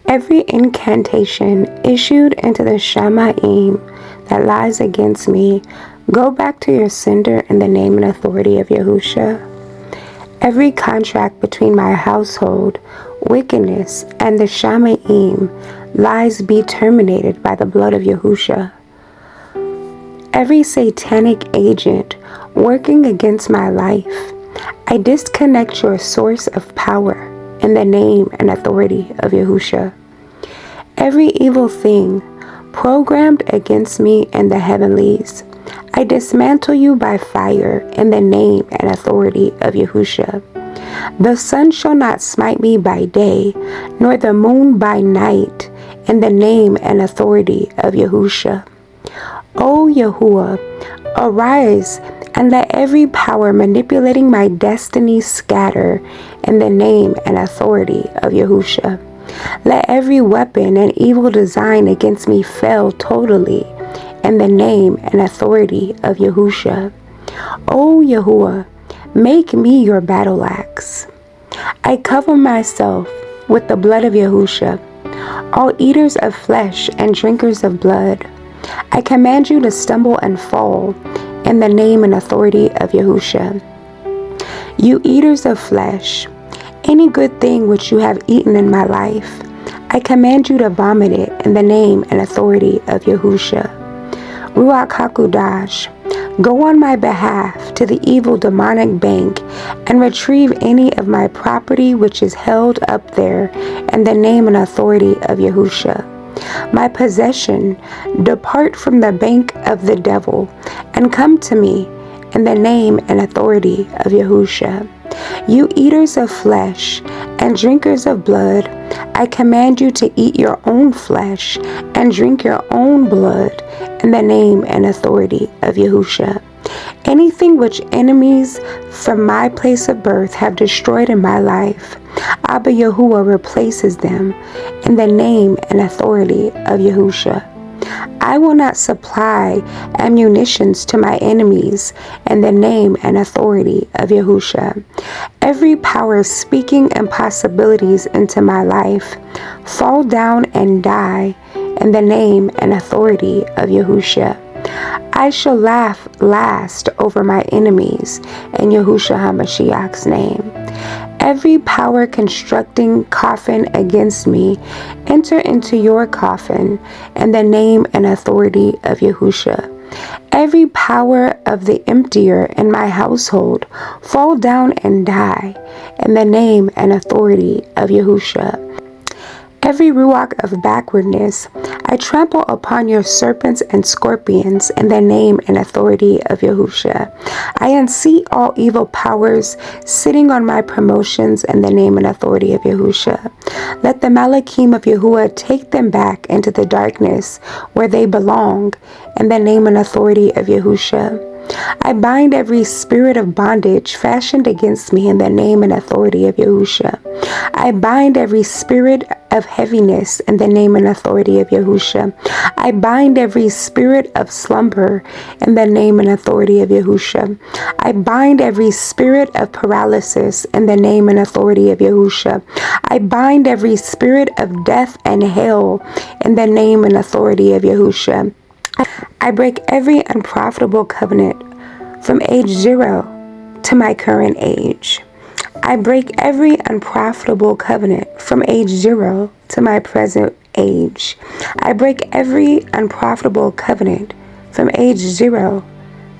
Every incantation issued into the Shamaim that lies against me, go back to your sender in the name and authority of Yahusha. Every contract between my household, wickedness, and the Shamaim lies be terminated by the blood of Yahusha. Every satanic agent working against my life, I disconnect your source of power in the name and authority of Yahusha. Every evil thing programmed against me in the heavenlies, I dismantle you by fire in the name and authority of Yahusha. The sun shall not smite me by day, nor the moon by night, in the name and authority of Yahusha. O Yahuwah, arise and let every power manipulating my destiny scatter in the name and authority of Yahusha. Let every weapon and evil design against me fail totally in the name and authority of Yahusha. O Yahuwah, make me your battle axe. I cover myself with the blood of Yahusha. All eaters of flesh and drinkers of blood, I command you to stumble and fall in the name and authority of Yahusha. You eaters of flesh, any good thing which you have eaten in my life, I command you to vomit it in the name and authority of Yahusha. Ruach HaKodesh, go on my behalf to the evil demonic bank and retrieve any of my property which is held up there in the name and authority of Yahusha. My possession, depart from the bank of the devil and come to me in the name and authority of Yahusha. You eaters of flesh and drinkers of blood, I command you to eat your own flesh and drink your own blood in the name and authority of Yahusha. Anything which enemies from my place of birth have destroyed in my life, Abba Yahuwah replaces them in the name and authority of Yahusha. I will not supply ammunitions to my enemies in the name and authority of Yahusha. Every power speaking impossibilities into my life, fall down and die in the name and authority of Yahusha. I shall laugh last over my enemies in Yahushua HaMashiach's name. Every power constructing coffin against me, enter into your coffin in the name and authority of Yahusha. Every power of the emptier in my household, fall down and die in the name and authority of Yahusha. Every ruach of backwardness, I trample upon your serpents and scorpions in the name and authority of Yahusha. I unseat all evil powers sitting on my promotions in the name and authority of Yahusha. Let the Malachim of Yahuwah take them back into the darkness where they belong in the name and authority of Yahusha. I bind every spirit of bondage fashioned against me in the name and authority of Yahusha. I bind every spirit of heaviness in the name and authority of Yahusha. I bind every spirit of slumber in the name and authority of Yahusha. I bind every spirit of paralysis in the name and authority of Yahusha. I bind every spirit of death and hell in the name and authority of Yahusha. I break every unprofitable covenant from age 0 to my current age. I break every unprofitable covenant from age 0 to my present age. I break every unprofitable covenant from age 0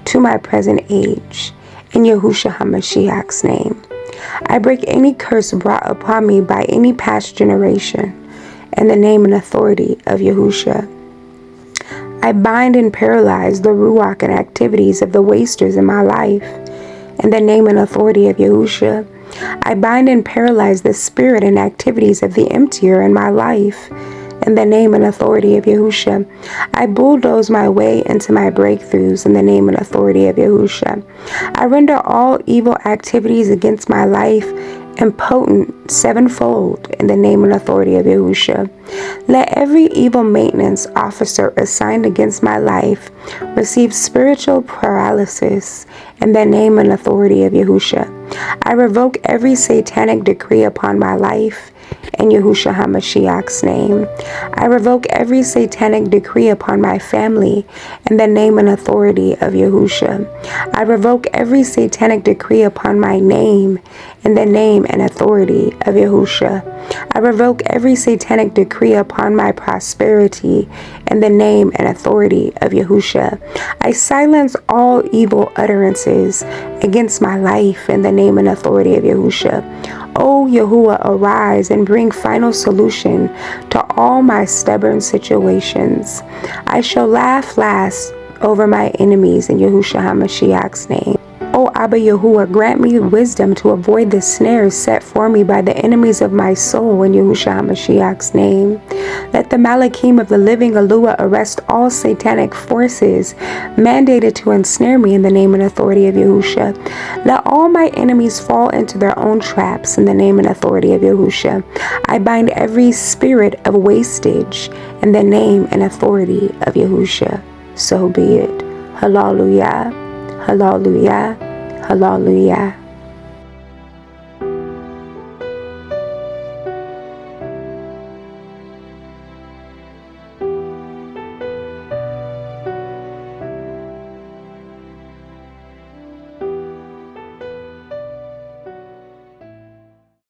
to my present age. In Yahushua HaMashiach's name. I break any curse brought upon me by any past generation in the name and authority of Yahushua. I bind and paralyze the ruach and activities of the wasters in my life in the name and authority of Yahushua. I bind and paralyze the spirit and activities of the emptier in my life in the name and authority of Yahushua. I bulldoze my way into my breakthroughs in the name and authority of Yahushua. I render all evil activities against my life impotent sevenfold in the name and authority of Yahushua. Let every evil maintenance officer assigned against my life receive spiritual paralysis in the name and authority of Yahushua. I revoke every satanic decree upon my life in Yahushua HaMashiach's name. I revoke every satanic decree upon my family in the name and authority of Yahushua. I revoke every satanic decree upon my name in the name and authority of Yahushua. I revoke every satanic decree upon my prosperity in the name and authority of Yahushua. I silence all evil utterances against my life in the name and authority of Yahushua. O Yahuwah, arise and bring final solution to all my stubborn situations. I shall laugh last over my enemies in Yahushua HaMashiach's name. O Abba Yahuwah, grant me wisdom to avoid the snares set for me by the enemies of my soul in Yahushua HaMashiach's name. Let the Malachim of the living Alua arrest all satanic forces mandated to ensnare me in the name and authority of Yahushua. Let all my enemies fall into their own traps in the name and authority of Yahushua. I bind every spirit of wastage in the name and authority of Yahushua. So be it. Hallelujah. Hallelujah. Hallelujah.